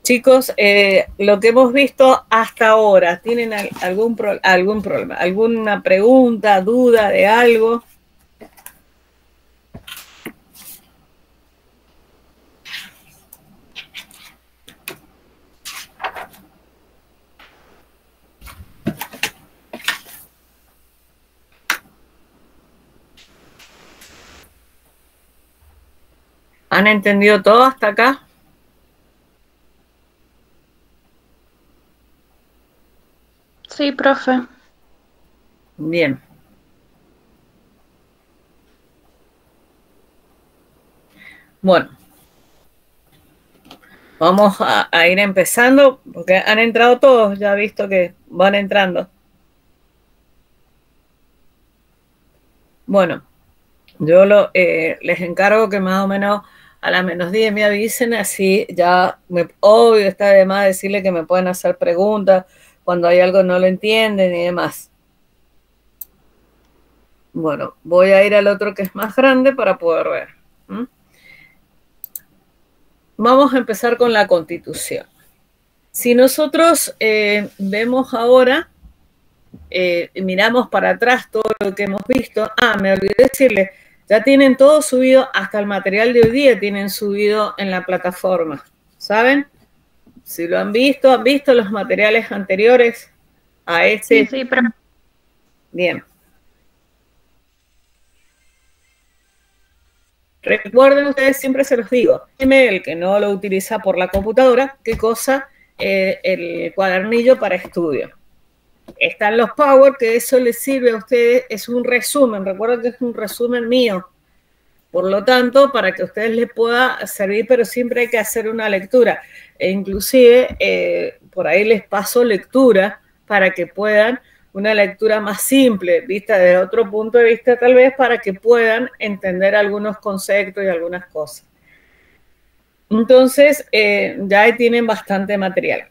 Chicos, lo que hemos visto hasta ahora, ¿tienen algún problema? ¿Alguna pregunta, duda de algo? ¿Han entendido todo hasta acá? Sí, profe. Bien. Bueno, vamos a ir empezando, porque han entrado todos, ya he visto que van entrando. Bueno, yo les encargo que más o menos a las -10 me avisen, así ya, obvio está de más decirle que me pueden hacer preguntas cuando hay algo que no lo entienden y demás. Bueno, voy a ir al otro que es más grande para poder ver. Vamos a empezar con la Constitución. Si nosotros vemos ahora, miramos para atrás todo lo que hemos visto. Me olvidé decirle, ya tienen todo subido, hasta el material de hoy día tienen subido en la plataforma. ¿Saben? Si lo han visto los materiales anteriores a este. Sí, profe. Bien. Recuerden ustedes, siempre se los digo, el que no lo utiliza por la computadora, ¿qué cosa? El cuadernillo para estudio. Están los Power, que eso les sirve a ustedes, es un resumen, recuerden que es un resumen mío. Por lo tanto, para que a ustedes les pueda servir, pero siempre hay que hacer una lectura. E inclusive, por ahí les paso lectura para que puedan, una lectura más simple, vista desde otro punto de vista tal vez, para que puedan entender algunos conceptos y algunas cosas. Entonces, ya ahí tienen bastante material.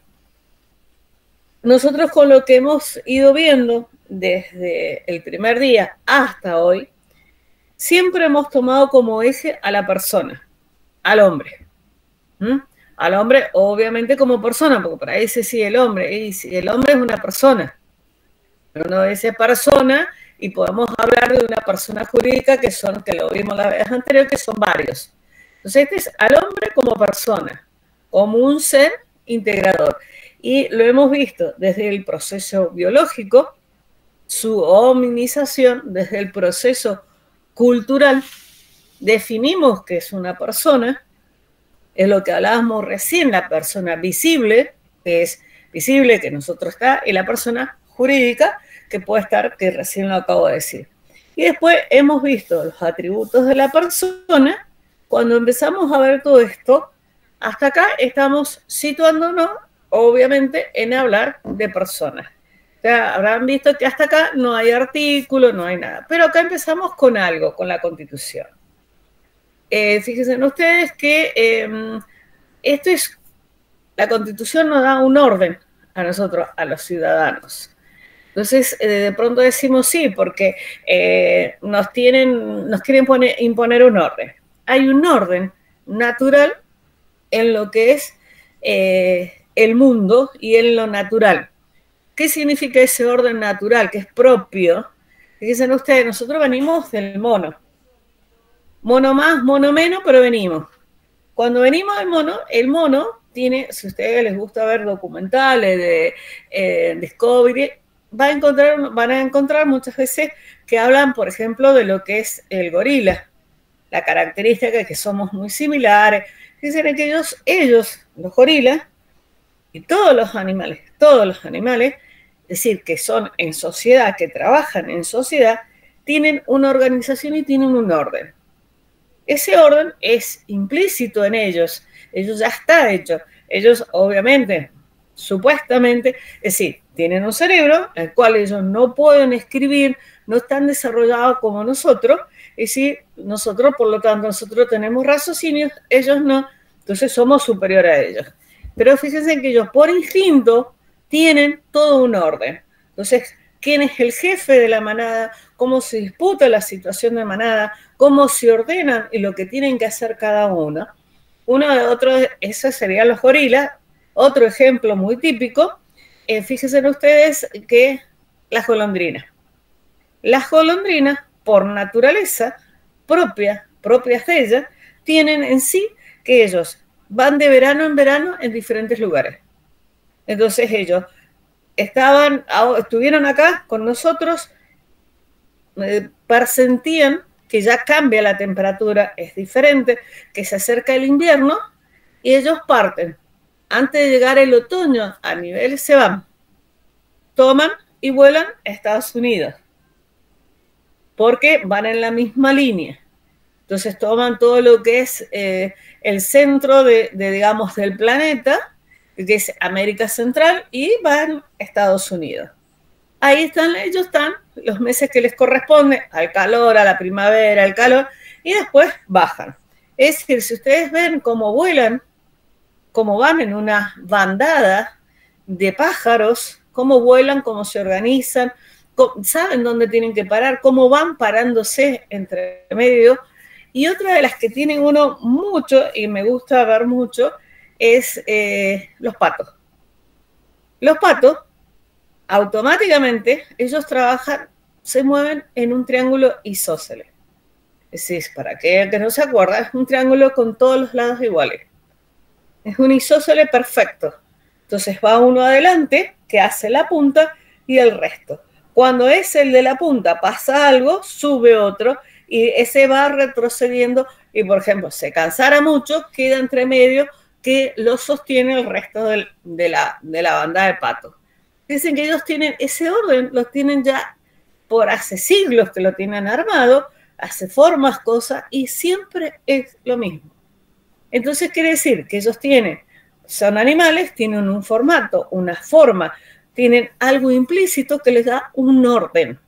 Nosotros con lo que hemos ido viendo desde el primer día hasta hoy, siempre hemos tomado como eje a la persona, al hombre. Al hombre, obviamente, como persona, porque por ahí dice sí, el hombre, y si el hombre es una persona. Pero uno dice persona y podemos hablar de una persona jurídica que lo vimos la vez anterior, que son varios. Entonces, este es al hombre como persona, como un ser integrador. Y lo hemos visto desde el proceso biológico, su hominización, desde el proceso cultural, definimos que es una persona, es lo que hablábamos recién, la persona visible, que es visible, que nosotros está, y la persona jurídica, que puede estar, que recién lo acabo de decir. Y después hemos visto los atributos de la persona. Cuando empezamos a ver todo esto, hasta acá estamos situándonos, obviamente, en hablar de personas. O sea, habrán visto que hasta acá no hay artículo, no hay nada. Pero acá empezamos con algo, con la Constitución. Fíjense ustedes que esto es, la Constitución nos da un orden a nosotros, a los ciudadanos. Entonces, de pronto decimos sí, porque nos quieren imponer un orden. Hay un orden natural en lo que es el mundo y en lo natural. ¿Qué significa ese orden natural que es propio? Fíjense ustedes, nosotros venimos del mono. Mono más, mono menos, pero venimos. Cuando venimos del mono, el mono tiene, si a ustedes les gusta ver documentales de Discovery, van a encontrar muchas veces que hablan, por ejemplo, de lo que es el gorila. La característica es que somos muy similares. Dicen que ellos, los gorilas, y todos los animales, es decir, que son en sociedad, que trabajan en sociedad, tienen una organización y tienen un orden. Ese orden es implícito en ellos ya está hecho. Ellos, obviamente, supuestamente, es decir, tienen un cerebro, el cual ellos no pueden escribir, no están desarrollados como nosotros, es decir, nosotros, por lo tanto, nosotros tenemos raciocinios, ellos no, entonces somos superiores a ellos. Pero fíjense que ellos, por instinto, tienen todo un orden. Entonces, ¿quién es el jefe de la manada? ¿Cómo se disputa la situación de manada? ¿Cómo se ordenan y lo que tienen que hacer cada uno? Uno de otros, esos serían los gorilas, Otro ejemplo muy típico, fíjense ustedes que las golondrinas. Las golondrinas, por naturaleza propias de ellas, tienen en sí que ellos van de verano en verano en diferentes lugares. Entonces ellos estuvieron acá con nosotros, presentían que ya cambia la temperatura, es diferente, que se acerca el invierno, y ellos parten. Antes de llegar el otoño, a nivel se van, toman y vuelan a Estados Unidos, porque van en la misma línea. Entonces toman todo lo que es el centro digamos, del planeta, que es América Central, y van a Estados Unidos. Ahí ellos están los meses que les corresponde, al calor, a la primavera, al calor, y después bajan. Es decir, si ustedes ven cómo vuelan, cómo van en una bandada de pájaros, cómo vuelan, cómo se organizan, saben dónde tienen que parar, cómo van parándose entre medio. Y otra de las que tienen uno mucho, y me gusta ver mucho, es los patos. Los patos, automáticamente, ellos se mueven en un triángulo isósceles. Es decir, para aquel que no se acuerda, es un triángulo con todos los lados iguales. Es un isósceles perfecto. Entonces va uno adelante, que hace la punta, y el resto. Cuando es el de la punta pasa algo, sube otro, y ese va retrocediendo, y por ejemplo, se cansara mucho, queda entre medio que lo sostiene el resto de la banda de patos. Dicen que ellos tienen ese orden, lo tienen ya por hace siglos que lo tienen armado, hace formas, cosas, y siempre es lo mismo. Entonces quiere decir que ellos son animales, tienen un formato, una forma, tienen algo implícito que les da un orden.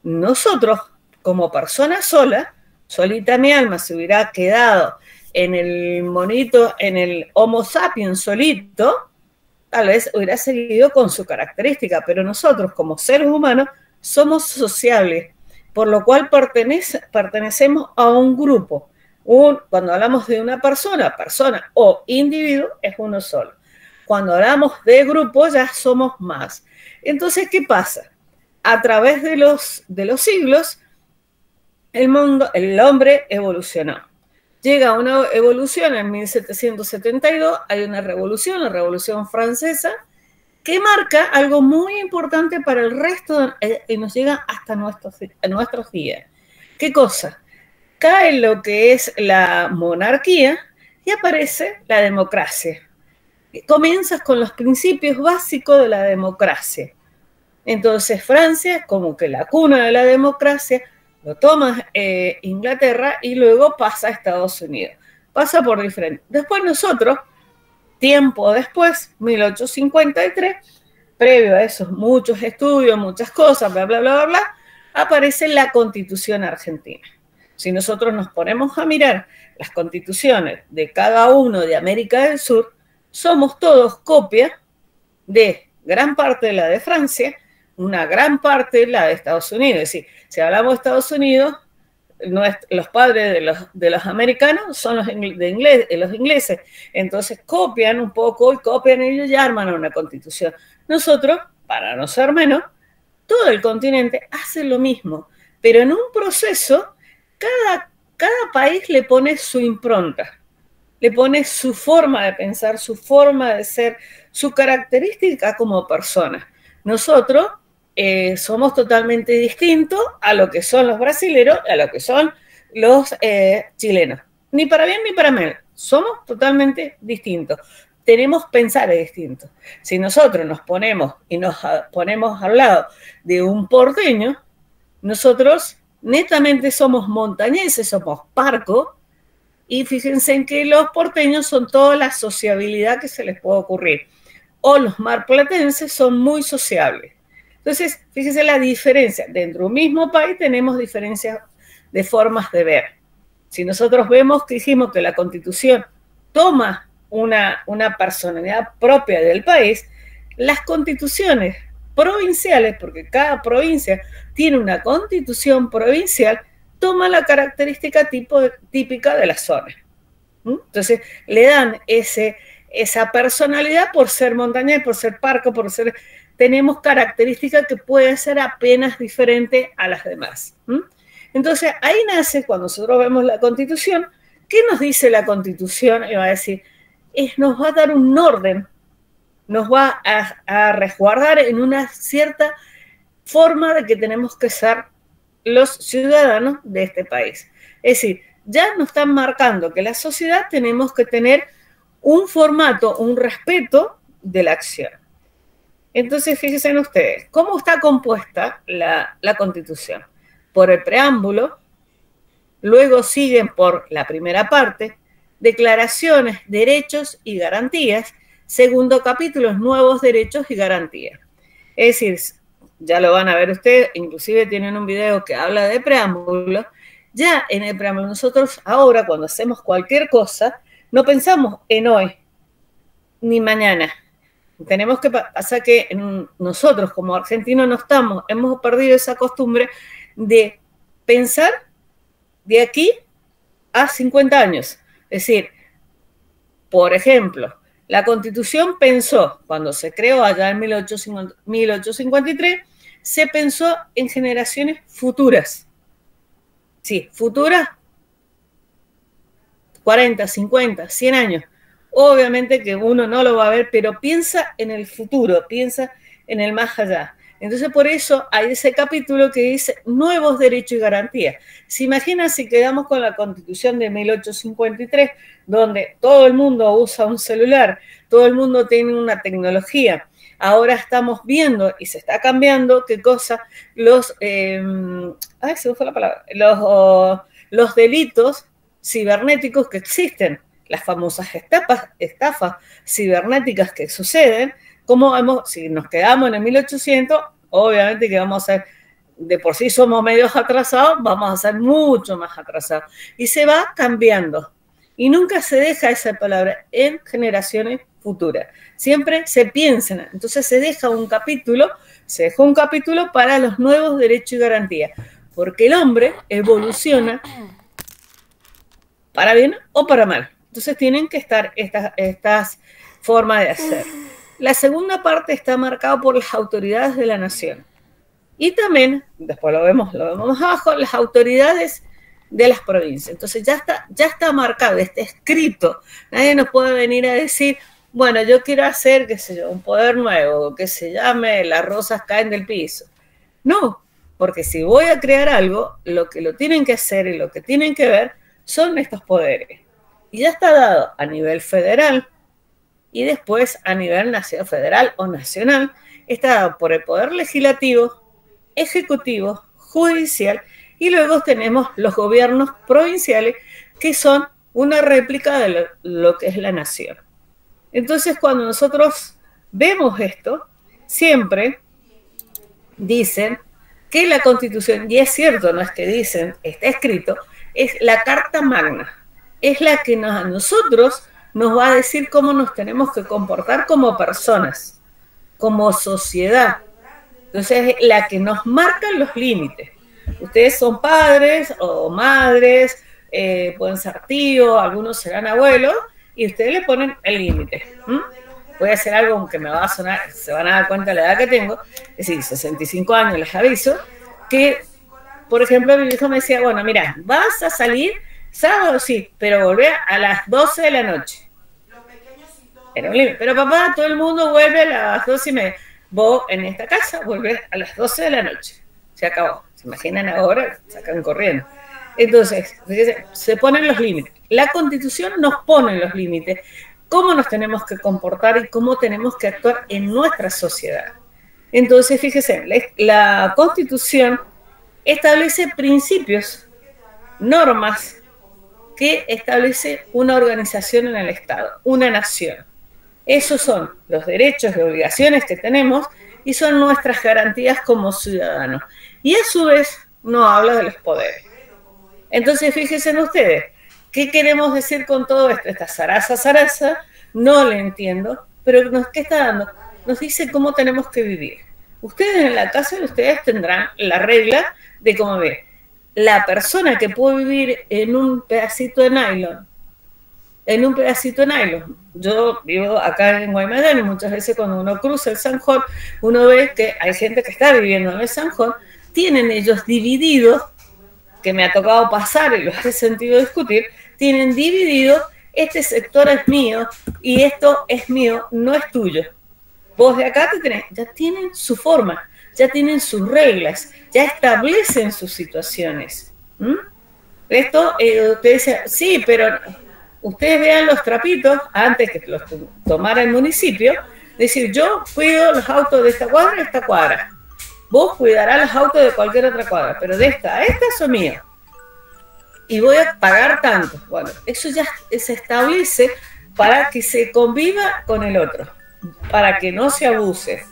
Nosotros, como persona sola, solita mi alma se hubiera quedado en el monito, en el Homo sapiens solito, tal vez hubiera seguido con su característica, pero nosotros como seres humanos somos sociables, por lo cual pertenecemos a un grupo. Cuando hablamos de una persona o individuo, es uno solo. Cuando hablamos de grupo, ya somos más. Entonces, ¿qué pasa? A través de los siglos, el hombre evolucionó. Llega una evolución en 1772, hay una revolución, la Revolución Francesa, que marca algo muy importante para el resto y nos llega hasta nuestros días. ¿Qué cosa? Cae lo que es la monarquía y aparece la democracia. Comienzas con los principios básicos de la democracia. Entonces Francia, como que la cuna de la democracia, lo toma Inglaterra y luego pasa a Estados Unidos. Pasa por diferentes. Después nosotros, tiempo después, 1853, previo a esos muchos estudios, muchas cosas, bla, bla, bla, bla, bla, aparece la Constitución Argentina. Si nosotros nos ponemos a mirar las constituciones de cada uno de América del Sur, somos todos copia de gran parte de la de Francia, una gran parte de la de Estados Unidos. Es decir, si hablamos de Estados Unidos, los padres de los americanos son los ingleses. Entonces copian un poco y copian ellos y arman una constitución. Nosotros, para no ser menos, todo el continente hace lo mismo, pero en un proceso cada país le pone su impronta, le pone su forma de pensar, su forma de ser, su característica como persona. Nosotros somos totalmente distintos a lo que son los brasileños, a lo que son los chilenos. Ni para bien ni para mal. Somos totalmente distintos. Tenemos pensares distintos. Si nosotros nos ponemos al lado de un porteño, nosotros netamente somos montañeses, somos parcos, y fíjense en que los porteños son toda la sociabilidad que se les puede ocurrir. O los marplatenses son muy sociables. Entonces, fíjense la diferencia. Dentro de un mismo país tenemos diferencias de formas de ver. Si nosotros vemos que dijimos que la Constitución toma una personalidad propia del país, las constituciones provinciales, porque cada provincia tiene una constitución provincial, toma la característica típica de la zona. Entonces, le dan ese esa personalidad por ser montaña y por ser parco, tenemos características que pueden ser apenas diferentes a las demás. Entonces, ahí nace, cuando nosotros vemos la Constitución, ¿qué nos dice la Constitución? Y va a decir, nos va a dar un orden, nos va a resguardar en una cierta forma de que tenemos que ser los ciudadanos de este país. Es decir, ya nos están marcando que la sociedad tenemos que tener un formato, un respeto de la acción. Entonces, fíjense en ustedes, ¿cómo está compuesta la Constitución? Por el preámbulo, luego siguen por la primera parte, declaraciones, derechos y garantías, segundo capítulo, nuevos derechos y garantías. Es decir, ya lo van a ver ustedes, inclusive tienen un video que habla de preámbulo. Ya en el preámbulo, nosotros ahora cuando hacemos cualquier cosa, no pensamos en hoy ni mañana. Tenemos que pasar que nosotros como argentinos hemos perdido esa costumbre de pensar de aquí a 50 años. Es decir, por ejemplo, la Constitución pensó, cuando se creó allá en 1853, se pensó en generaciones futuras. Sí, futuras, 40, 50, 100 años. Obviamente que uno no lo va a ver, pero piensa en el futuro, piensa en el más allá. Entonces, por eso hay ese capítulo que dice nuevos derechos y garantías. ¿Se imaginan si quedamos con la Constitución de 1853, donde todo el mundo usa un celular, todo el mundo tiene una tecnología? Ahora estamos viendo y se está cambiando qué cosa, se me fue la palabra, los delitos cibernéticos que existen, las famosas estafas cibernéticas que suceden. Si nos quedamos en el 1800, obviamente que vamos a ser, de por sí somos medios atrasados, vamos a ser mucho más atrasados. Y se va cambiando. Y nunca se deja esa palabra en generaciones futuras. Siempre se piensa. Entonces se dejó un capítulo para los nuevos derechos y garantías. Porque el hombre evoluciona para bien o para mal. Entonces tienen que estar estas formas de hacer. La segunda parte está marcada por las autoridades de la nación. Y también, después lo vemos más abajo, las autoridades de las provincias. Entonces ya está marcado, está escrito. Nadie nos puede venir a decir, bueno, yo quiero hacer, qué sé yo, un poder nuevo, que se llame las rosas caen del piso. No, porque si voy a crear algo, lo que lo tienen que hacer y lo que tienen que ver son estos poderes. Y ya está dado a nivel federal y después a nivel federal o nacional, está dado por el poder legislativo, ejecutivo, judicial, y luego tenemos los gobiernos provinciales que son una réplica de lo que es la nación. Entonces, cuando nosotros vemos esto, siempre dicen que la Constitución, y es cierto, no es que dicen, está escrito, es la Carta Magna, es la que a nosotros nos va a decir cómo nos tenemos que comportar como personas, como sociedad. Entonces, es la que nos marca los límites. Ustedes son padres o madres, pueden ser tíos, algunos serán abuelos, y ustedes le ponen el límite. Voy a hacer algo que me va a sonar, se van a dar cuenta de la edad que tengo, es decir, 65 años, les aviso, que, por ejemplo, mi hijo me decía, bueno, mira, vas a salir sábado, sí, pero volver a las 12 de la noche. Era un límite. Pero papá, todo el mundo vuelve a las 12:30. Vos en esta casa volvés a las 12 de la noche. Se acabó. ¿Se imaginan ahora? Sacan corriendo. Entonces, se ponen los límites. La Constitución nos pone los límites. Cómo nos tenemos que comportar y cómo tenemos que actuar en nuestra sociedad. Entonces, fíjese, la Constitución establece principios, normas, que establece una organización en el Estado, una nación. Esos son los derechos y obligaciones que tenemos y son nuestras garantías como ciudadanos. Y a su vez nos habla de los poderes. Entonces, fíjense en ustedes, ¿qué queremos decir con todo esto? Esta zaraza, no le entiendo, pero ¿qué está dando? Nos dice cómo tenemos que vivir. Ustedes en la casa de ustedes tendrán la regla de cómo ver. La persona que puede vivir en un pedacito de nylon en un pedacito de nylon. Yo vivo acá en Guaymallén y muchas veces cuando uno cruza el Sanjón, uno ve que hay gente que está viviendo en el Sanjón, tienen ellos divididos, que me ha tocado pasar y los he sentido discutir, tienen dividido, este sector es mío y esto es mío, no es tuyo. Vos de acá te tenés, ya tienen su forma, ya tienen sus reglas, ya establecen sus situaciones. Esto, usted dice, sí, pero ustedes vean los trapitos antes que los tomara el municipio, decir, yo cuido los autos de esta cuadra a esta cuadra. Vos cuidarás los autos de cualquier otra cuadra, pero de esta a esta son míos. Y voy a pagar tanto. Bueno, eso ya se establece para que se conviva con el otro, para que no se abuse.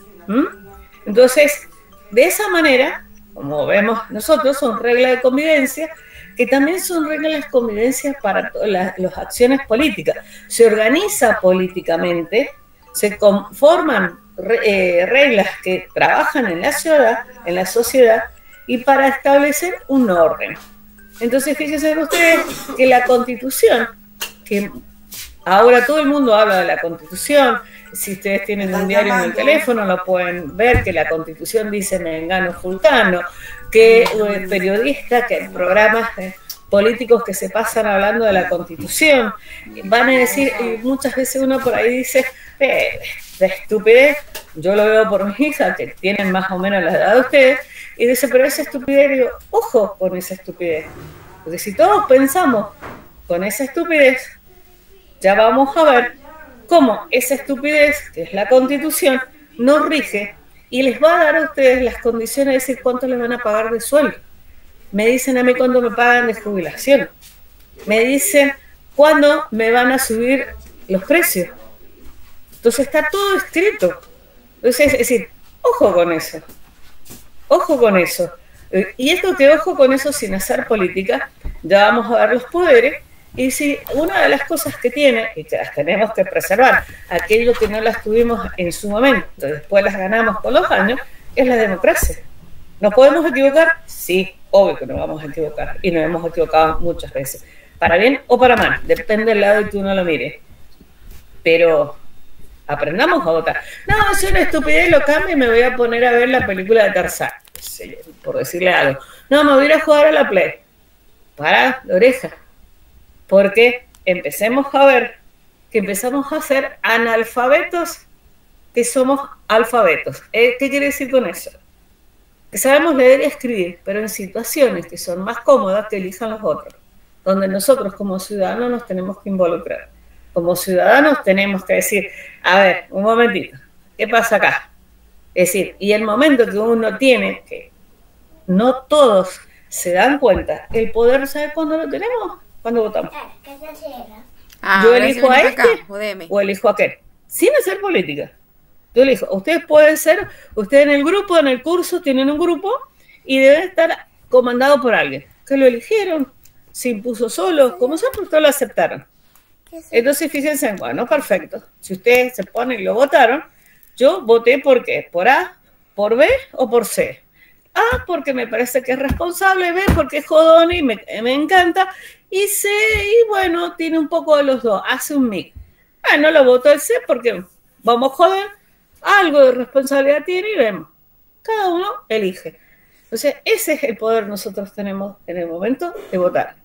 Entonces, de esa manera, como vemos nosotros, son reglas de convivencia, que también son reglas de convivencia para las acciones políticas. Se organiza políticamente, se conforman reglas que trabajan en la ciudad, en la sociedad, y para establecer un orden. Entonces, fíjense ustedes que la Constitución, que ahora todo el mundo habla de la Constitución, si ustedes tienen un diario en el teléfono lo pueden ver, que la Constitución dice mengano fulcano, que periodistas, que programas políticos que se pasan hablando de la Constitución, van a decir, y muchas veces uno por ahí dice, de estupidez, yo lo veo por mis hijas, que tienen más o menos la edad de ustedes, y dice, pero esa estupidez, digo, ojo con esa estupidez, porque si todos pensamos con esa estupidez, ya vamos a ver cómo esa estupidez, que es la Constitución, nos rige y les va a dar a ustedes las condiciones de decir cuánto les van a pagar de sueldo. Me dicen a mí cuándo me pagan de jubilación. Me dicen cuándo me van a subir los precios. Entonces está todo escrito. Entonces, es decir, ojo con eso. Ojo con eso. Y esto que ojo con eso sin hacer política, ya vamos a ver los poderes. Y si una de las cosas que tiene, y que las tenemos que preservar, aquello que no las tuvimos en su momento, después las ganamos con los años, es la democracia. ¿Nos podemos equivocar? Sí, obvio que nos vamos a equivocar. Y nos hemos equivocado muchas veces. Para bien o para mal, depende del lado de que uno lo mire. Pero aprendamos a votar. No, si una estupidez lo cambio y me voy a poner a ver la película de Tarzán, por decirle algo. No, me voy a ir a jugar a la Play. Para la oreja. Porque empecemos a ver que empezamos a ser analfabetos que somos alfabetos. ¿Qué quiere decir con eso? Que sabemos leer y escribir, pero en situaciones que son más cómodas que elijan los otros, donde nosotros como ciudadanos nos tenemos que involucrar. Como ciudadanos tenemos que decir, a ver, un momentito, ¿qué pasa acá? Es decir, y el momento que uno tiene, que no todos se dan cuenta, el poder, ¿sabe cuándo lo tenemos? Cuando votamos. Yo elijo a este o elijo a aquel, sin hacer política. Yo elijo, ustedes pueden ser, ustedes en el grupo, en el curso, tienen un grupo y deben estar comandado por alguien, que lo eligieron, se impuso solo, como sea, porque lo aceptaron. Entonces, fíjense, bueno, perfecto. Si ustedes se ponen y lo votaron, yo voté por qué, por A, por B o por C. A, porque me parece que es responsable, B, porque es jodón y me encanta, y C, y bueno, tiene un poco de los dos, hace un mix. No lo votó el C porque vamos a joder, algo de responsabilidad tiene y vemos. Cada uno elige. Entonces, ese es el poder que nosotros tenemos en el momento de votar.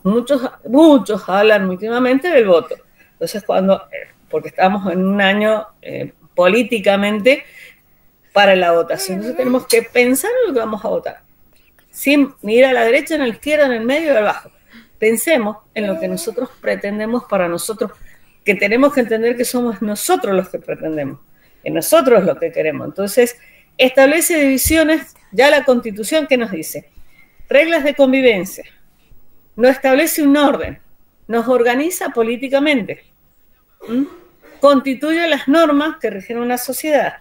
Muchos hablan últimamente del voto. Entonces, porque estamos en un año políticamente para la votación. Entonces tenemos que pensar en lo que vamos a votar. Sin mirar a la derecha, a la izquierda, en el medio y abajo. Pensemos en lo que nosotros pretendemos para nosotros, que tenemos que entender que somos nosotros los que pretendemos, que nosotros lo que queremos. Entonces, establece divisiones, ya la Constitución que nos dice, reglas de convivencia, no establece un orden, nos organiza políticamente, constituye las normas que rigen una sociedad,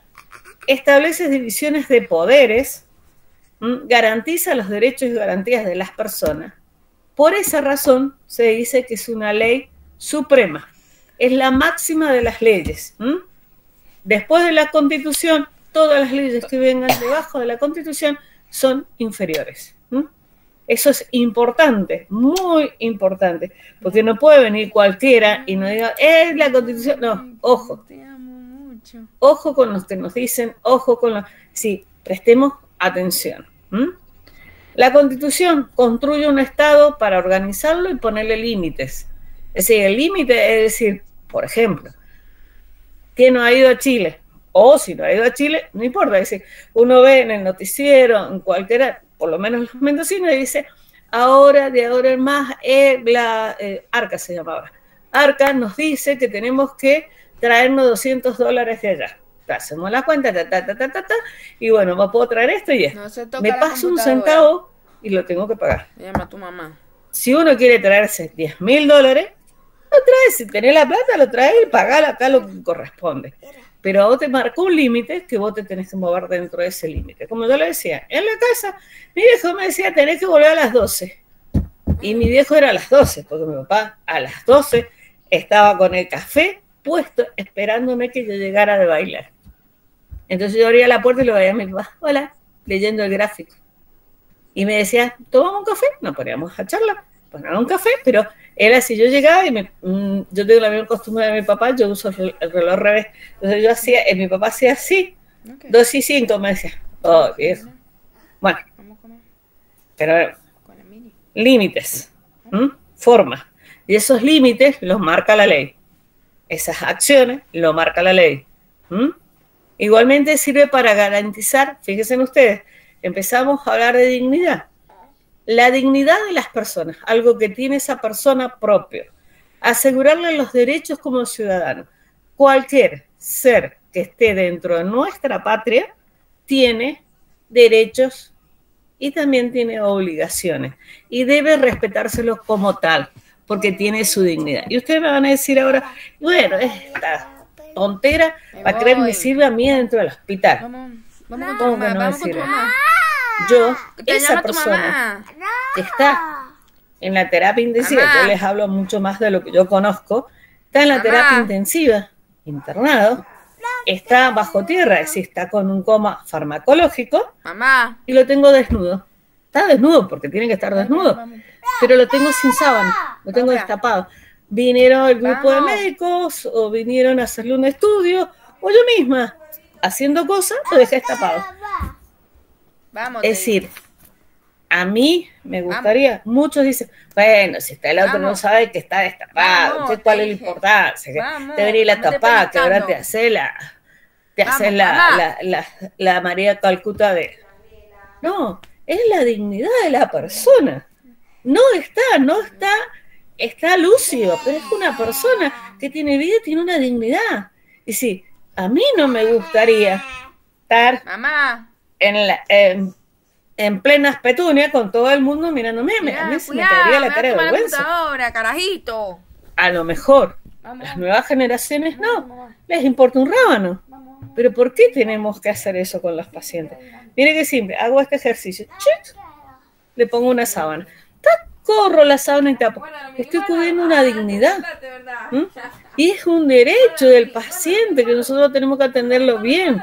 establece divisiones de poderes, garantiza los derechos y garantías de las personas. Por esa razón se dice que es una ley suprema, es la máxima de las leyes. Después de la Constitución, todas las leyes que vengan debajo de la Constitución son inferiores. Eso es importante, muy importante, porque no puede venir cualquiera y no diga, es la Constitución. No, ojo. Ojo con los que nos dicen, ojo con los... Sí, prestemos atención. La Constitución construye un Estado para organizarlo y ponerle límites. Es decir, el límite es decir, por ejemplo, ¿quién no ha ido a Chile? O si no ha ido a Chile, no importa. Es decir, uno ve en el noticiero, en cualquiera, por lo menos los mendocinos, y dice, de ahora en más, Arca se llamaba. Arca nos dice que tenemos que traernos $200 de allá. Hacemos la cuenta, y bueno, me puedo traer esto y esto. No me paso un centavo y lo tengo que pagar. Llama a tu mamá. Si uno quiere traerse $10.000, lo trae. Si tenés la plata, lo trae y pagá acá lo que corresponde. Pero a vos te marcó un límite que vos te tenés que mover dentro de ese límite. Como yo le decía, en la casa, mi viejo me decía, tenés que volver a las 12. Y mi viejo era a las 12, porque mi papá a las 12 estaba con el café puesto esperándome que yo llegara de bailar. Entonces yo abría la puerta y lo veía a mi papá, hola, leyendo el gráfico. Y me decía, ¿tomamos un café? Nos poníamos a charlar, poníamos un café, pero era así, yo llegaba y yo tengo la misma costumbre de mi papá, yo uso el reloj al revés. Entonces yo hacía, mi papá hacía así, 2:05, me decía, oh, viejo. Bueno, pero límites, formas. Y esos límites los marca la ley. Esas acciones lo marca la ley. Igualmente sirve para garantizar, fíjense ustedes, empezamos a hablar de dignidad. La dignidad de las personas, algo que tiene esa persona propio. Asegurarle los derechos como ciudadano. Cualquier ser que esté dentro de nuestra patria tiene derechos y también tiene obligaciones. Y debe respetárselos como tal, porque tiene su dignidad. Y ustedes me van a decir ahora, bueno, esta tontera para creer me sirve a mí dentro del hospital. Vamos con tu mamá. Yo, esa persona que está en la terapia intensiva, yo les hablo mucho más de lo que yo conozco, está en la terapia intensiva, internado, está bajo tierra, es decir, está con un coma farmacológico, y lo tengo desnudo. Está desnudo porque tiene que estar desnudo, pero lo tengo sin sábana, lo tengo destapado. Vinieron el grupo de médicos o vinieron a hacerle un estudio, o yo misma, haciendo cosas, lo dejé destapado. Es decir, a mí me gustaría, muchos dicen, bueno, si está el otro no sabe que está destapado, entonces ¿cuál es la importancia? Que te venís la tapada, que ahora te hace la María Calcuta de... No, es la dignidad de la persona. No está lúcido, pero es una persona que tiene vida y tiene una dignidad. Y sí, a mí no me gustaría estar en plenas petunias con todo el mundo mirándome. A mí se me caería la cara de vergüenza. Carajito. A lo mejor las nuevas generaciones no, les importa un rábano. Pero ¿por qué tenemos que hacer eso con los pacientes? Mire qué simple, hago este ejercicio, le pongo una sábana, corro la sábana y tapo. Estoy cubriendo una dignidad. Y es un derecho del paciente que nosotros tenemos que atenderlo bien.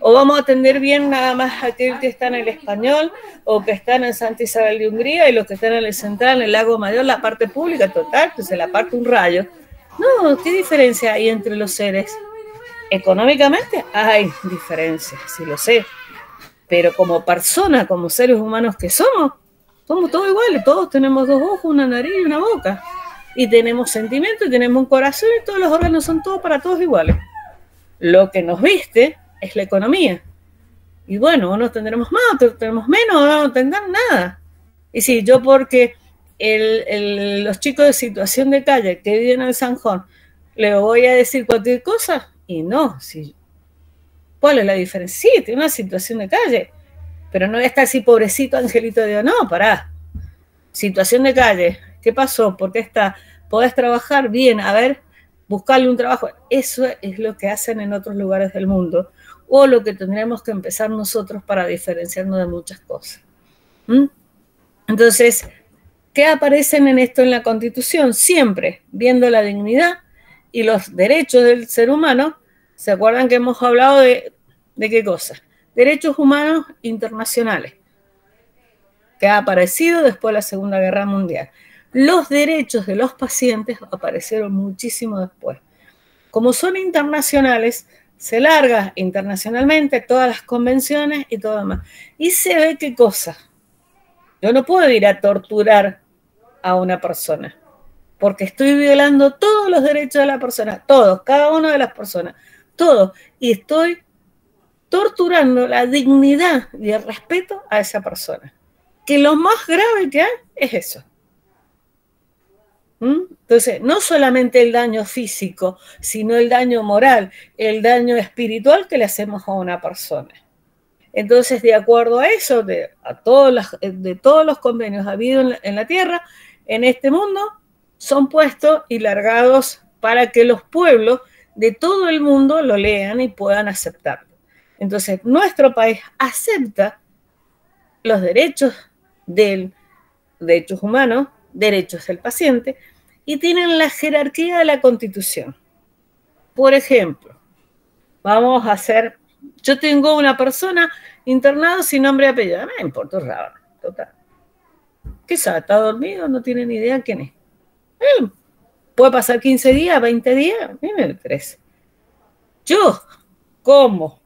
O vamos a atender bien nada más a aquel que está en el Español o que está en Santa Isabel de Hungría y los que están en el Central, en el Lago Mayor, la parte pública total, que se la parte un rayo. No, ¿qué diferencia hay entre los seres? Económicamente hay diferencias, sí lo sé, pero como personas, como seres humanos que somos todos iguales, todos tenemos dos ojos, una nariz y una boca, y tenemos sentimientos, y tenemos un corazón, y todos los órganos son todos para todos iguales. Lo que nos viste es la economía, y bueno, unos tendremos más, otros tendremos menos, otros no tendrán nada. Y sí, yo porque los chicos de situación de calle que viven en el Sanjón, le voy a decir cualquier cosa. Y no, sí. ¿Cuál es la diferencia? Sí, tiene una situación de calle, pero no voy a estar así, pobrecito angelito de Dios. No, pará. Situación de calle. ¿Qué pasó? ¿Por qué está? ¿Podés trabajar? Bien, a ver, buscarle un trabajo. Eso es lo que hacen en otros lugares del mundo, o lo que tendremos que empezar nosotros para diferenciarnos de muchas cosas. Entonces, ¿qué aparecen en esto en la Constitución? Siempre viendo la dignidad y los derechos del ser humano. ¿Se acuerdan que hemos hablado de qué cosa? Derechos humanos internacionales. que ha aparecido después de la Segunda Guerra Mundial. Los derechos de los pacientes aparecieron muchísimo después. Como son internacionales, se larga internacionalmente todas las convenciones y todo demás. Y se ve qué cosa. Yo no puedo ir a torturar a una persona, porque estoy violando todos los derechos de la persona, todos, cada una de las personas, todos. Y estoy torturando la dignidad y el respeto a esa persona. Que lo más grave que hay es eso. Entonces, no solamente el daño físico, sino el daño moral, el daño espiritual que le hacemos a una persona. Entonces, de acuerdo a eso, de todos los convenios habidos en la tierra, en este mundo, son puestos y largados para que los pueblos de todo el mundo lo lean y puedan aceptarlo. Entonces, nuestro país acepta los derechos humanos, derechos del paciente, y tienen la jerarquía de la Constitución. Por ejemplo, vamos a hacer, yo tengo una persona internada sin nombre y apellido, me importa un rábano, total. ¿Qué sabe? ¿Está dormido? No tiene ni idea quién es. Puede pasar 15 días, 20 días, a mí me interesa. Yo, como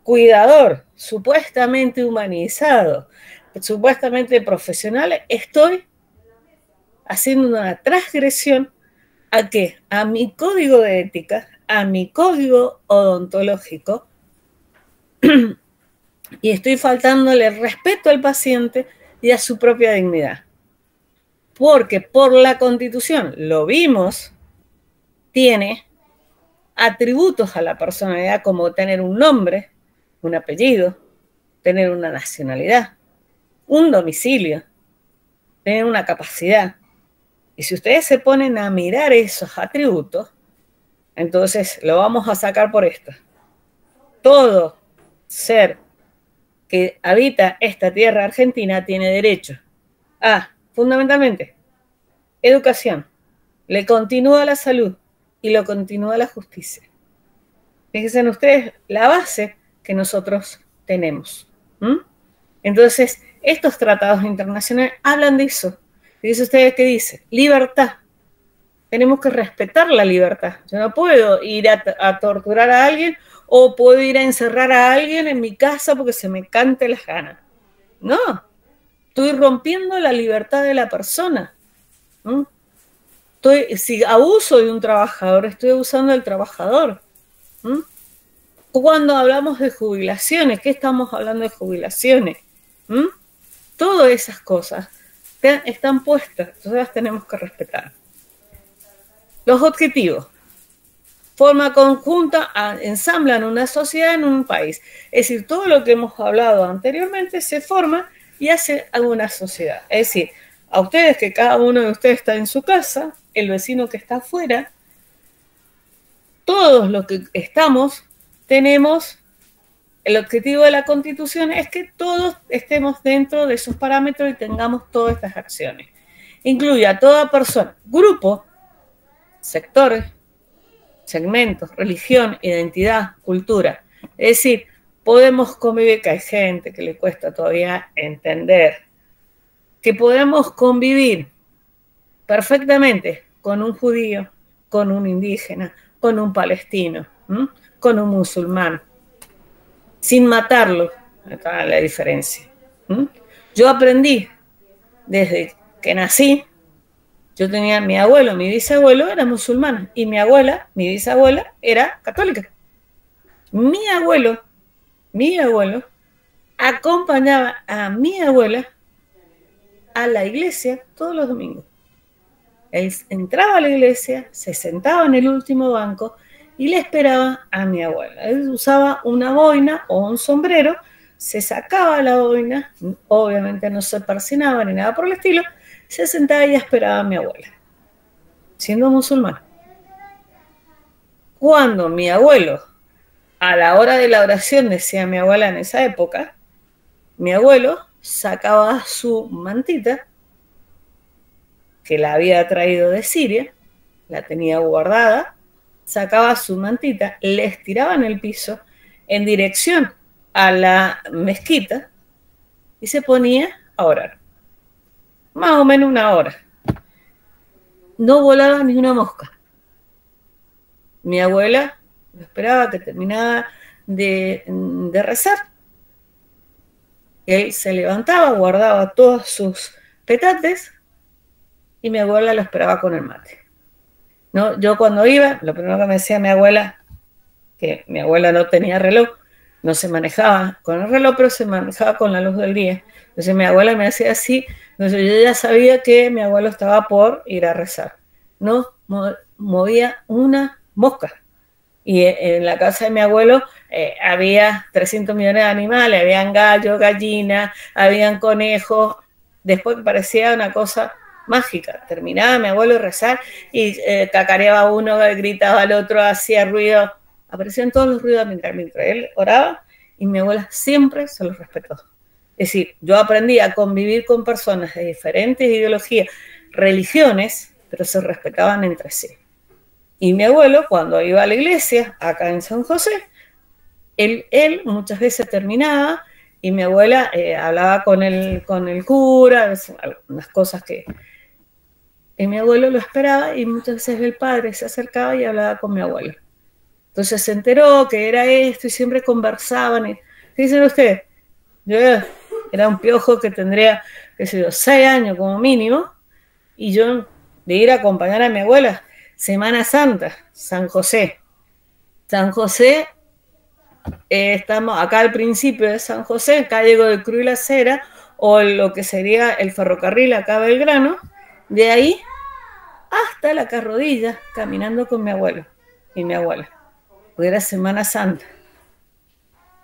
cuidador, supuestamente humanizado, supuestamente profesional, estoy haciendo una transgresión ¿a qué? A mi código de ética, a mi código odontológico, y estoy faltándole respeto al paciente y a su propia dignidad. Porque por la Constitución, lo vimos, tiene atributos a la personalidad como tener un nombre, un apellido, tener una nacionalidad, un domicilio, tener una capacidad. Y si ustedes se ponen a mirar esos atributos, entonces lo vamos a sacar por esto. Todo ser que habita esta tierra argentina tiene derecho a, fundamentalmente, educación, le continúa la salud y lo continúa la justicia. Fíjense ustedes la base que nosotros tenemos. Entonces, estos tratados internacionales hablan de eso. Fíjense ustedes qué dice, libertad. Tenemos que respetar la libertad. Yo no puedo ir a torturar a alguien o puedo ir a encerrar a alguien en mi casa porque se me cante las ganas. No, estoy rompiendo la libertad de la persona. Si abuso de un trabajador, estoy abusando del trabajador. Cuando hablamos de jubilaciones, ¿qué estamos hablando de jubilaciones? Todas esas cosas están puestas, entonces las tenemos que respetar. Los objetivos. Forma conjunta, ensamblan una sociedad en un país. Es decir, todo lo que hemos hablado anteriormente se forma y hace a una sociedad. Es decir, a ustedes, que cada uno de ustedes está en su casa, el vecino que está afuera, todos los que estamos, tenemos el objetivo de la Constitución es que todos estemos dentro de esos parámetros y tengamos todas estas acciones. Incluye a toda persona, grupo, sectores, segmentos, religión, identidad, cultura. Es decir, podemos convivir, que hay gente que le cuesta todavía entender, que podemos convivir perfectamente con un judío, con un indígena, con un palestino, con un musulmán, sin matarlo. Está la diferencia. Yo aprendí desde que nací. Yo tenía mi abuelo, mi bisabuelo era musulmán y mi abuela, mi bisabuela era católica. Mi abuelo acompañaba a mi abuela a la iglesia todos los domingos. Él entraba a la iglesia, se sentaba en el último banco y le esperaba a mi abuela. Él usaba una boina o un sombrero, se sacaba la boina, obviamente no se persinaba ni nada por el estilo, se sentaba y esperaba a mi abuela, siendo musulmán. Cuando mi abuelo, a la hora de la oración, decía mi abuela en esa época, mi abuelo sacaba su mantita, que la había traído de Siria, la tenía guardada, sacaba su mantita, le estiraba en el piso en dirección a la mezquita y se ponía a orar. más o menos 1 hora. No volaba ni una mosca. Mi abuela esperaba que terminara de rezar. Y él se levantaba, guardaba todos sus petates y mi abuela lo esperaba con el mate. ¿No? Yo cuando iba, lo primero que me decía mi abuela, que mi abuela no tenía reloj, no se manejaba con el reloj, pero se manejaba con la luz del día. Entonces mi abuela me hacía así, entonces yo ya sabía que mi abuelo estaba por ir a rezar. No movía una mosca. Y en la casa de mi abuelo había 300 millones de animales, habían gallos, gallinas, habían conejos. Después parecía una cosa mágica. Terminaba mi abuelo de rezar y cacareaba uno, gritaba al otro, hacía ruido. Aparecían todos los ruidos mientras él oraba y mi abuela siempre se los respetó. Es decir, yo aprendí a convivir con personas de diferentes ideologías, religiones, pero se respetaban entre sí. Y mi abuelo, cuando iba a la iglesia, acá en San José, él muchas veces terminaba y mi abuela hablaba con el cura, unas cosas que... Y mi abuelo lo esperaba y muchas veces el padre se acercaba y hablaba con mi abuelo. Entonces se enteró que era esto y siempre conversaban. Y, ¿qué dicen ustedes? Yo era un piojo que tendría, qué sé yo, 6 años como mínimo, y yo de ir a acompañar a mi abuela, Semana Santa, San José. San José, estamos acá al principio de San José, calle Godoy Cruz y La Cera, o lo que sería el ferrocarril acá Belgrano, de ahí hasta la Carrodilla, caminando con mi abuelo y mi abuela, porque era Semana Santa.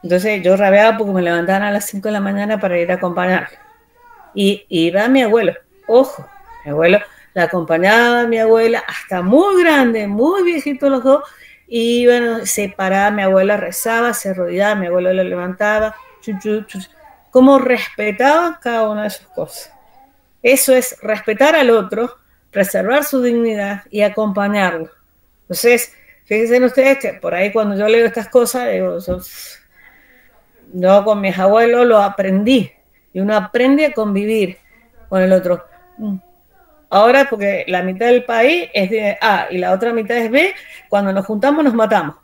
Entonces yo rabiaba porque me levantaban a las 5 de la mañana para ir a acompañar. Y iba mi abuelo, ojo, mi abuelo la acompañaba, mi abuela, hasta muy grande, muy viejito los dos, y bueno, se paraba, mi abuela rezaba, se arrodillaba, mi abuelo lo levantaba, cómo respetaban cada una de sus cosas. Eso es respetar al otro, preservar su dignidad y acompañarlo. Entonces, fíjense ustedes que por ahí cuando yo leo estas cosas, digo, yo con mis abuelos lo aprendí, y uno aprende a convivir con el otro. Ahora, porque la mitad del país es de A y la otra mitad es B, cuando nos juntamos nos matamos.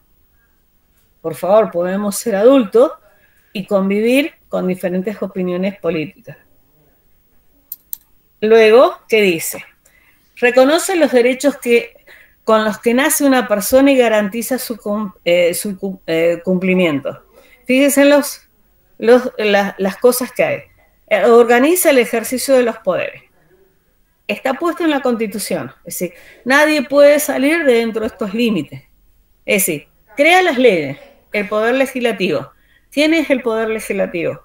Por favor, podemos ser adultos y convivir con diferentes opiniones políticas. Luego, ¿qué dice? Reconoce los derechos con los que nace una persona y garantiza su cumplimiento. Fíjense en las cosas que hay. Organiza el ejercicio de los poderes. Está puesto en la Constitución. Es decir, nadie puede salir de dentro de estos límites. Es decir, crea las leyes, el poder legislativo. ¿Quién es el poder legislativo?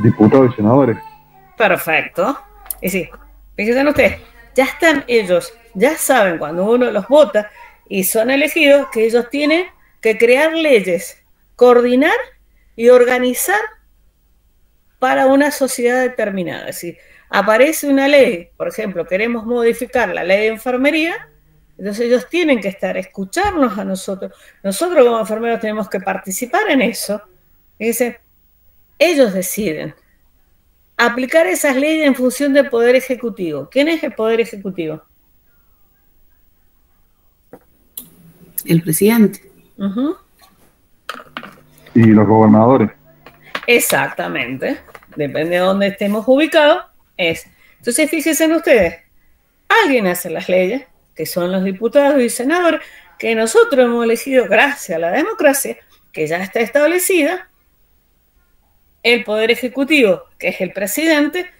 Diputados y senadores. Perfecto. Es decir, fíjense ustedes, ya están ellos, ya saben cuando uno los vota y son elegidos que ellos tienen que crear leyes, coordinar y organizar para una sociedad determinada. Es decir, aparece una ley, por ejemplo, queremos modificar la ley de enfermería, entonces ellos tienen que escucharnos a nosotros. Nosotros como enfermeros tenemos que participar en eso. Fíjense, ellos deciden aplicar esas leyes en función del Poder Ejecutivo. ¿Quién es el Poder Ejecutivo? El presidente. Y los gobernadores. Exactamente. Depende de dónde estemos ubicados. Entonces, fíjense ustedes, alguien hace las leyes, que son los diputados y senadores, que nosotros hemos elegido gracias a la democracia, que ya está establecida. El Poder Ejecutivo, que es el presidente,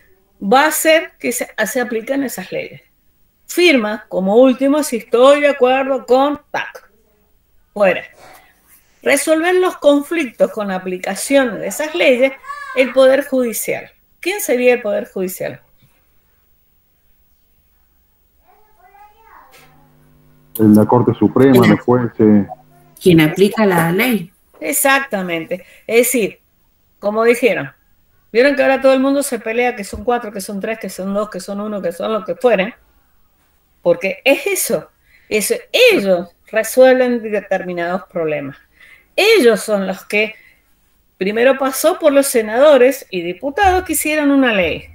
va a hacer que se apliquen esas leyes. Firma como último si estoy de acuerdo con TAC. Fuera. Resolver los conflictos con la aplicación de esas leyes, el Poder Judicial. ¿Quién sería el Poder Judicial? La Corte Suprema, los jueces. Quien aplica la ley. Exactamente. Es decir, como dijeron, vieron que ahora todo el mundo se pelea que son 4, que son 3, que son 2, que son 1, que son lo que fueren, porque es eso. Ellos resuelven determinados problemas. Ellos son los que primero pasó por los senadores y diputados que hicieron una ley.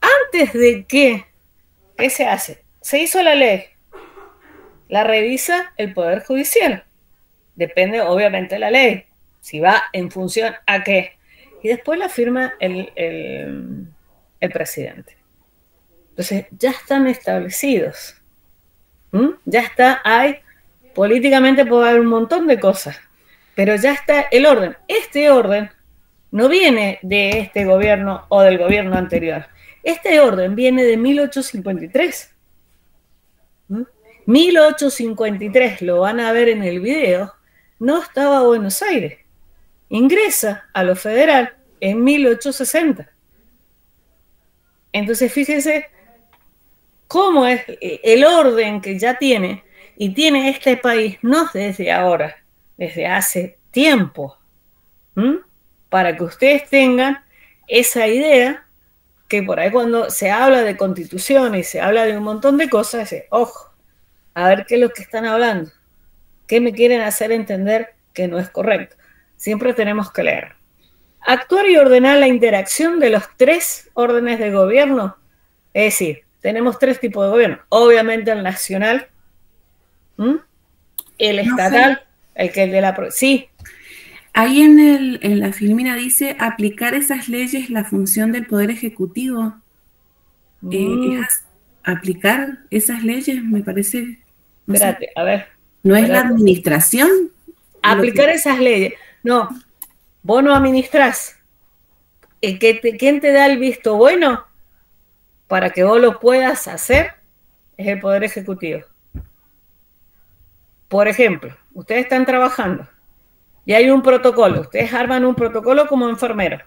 Antes de que, ¿qué se hace? Se hizo la ley, la revisa el Poder Judicial. Depende, obviamente, de la ley. Si va en función a qué. Y después la firma el presidente. Entonces, ya están establecidos. Ya está, políticamente puede haber un montón de cosas, pero ya está el orden. Este orden no viene de este gobierno o del gobierno anterior. Este orden viene de 1853. 1853, lo van a ver en el video, no estaba Buenos Aires. Ingresa a lo federal en 1860. Entonces, fíjense cómo es el orden que ya tiene, y tiene este país, no desde ahora, desde hace tiempo. Para que ustedes tengan esa idea, que por ahí cuando se habla de constitución y se habla de un montón de cosas, ojo, a ver qué es lo que están hablando, qué me quieren hacer entender que no es correcto. Siempre tenemos que leer. Actuar y ordenar la interacción de los 3 órdenes de gobierno, es decir, tenemos 3 tipos de gobierno. Obviamente el nacional, el estatal, el que es de la... Sí. Ahí en la filmina dice aplicar esas leyes la función del Poder Ejecutivo. Aplicar esas leyes me parece... Espérate, a ver. ¿No es la administración? Aplicar esas leyes. No, vos no administrás. ¿Quién te da el visto bueno para que vos lo puedas hacer? Es el Poder Ejecutivo. Por ejemplo, ustedes están trabajando y hay un protocolo. Ustedes arman un protocolo como enfermeros.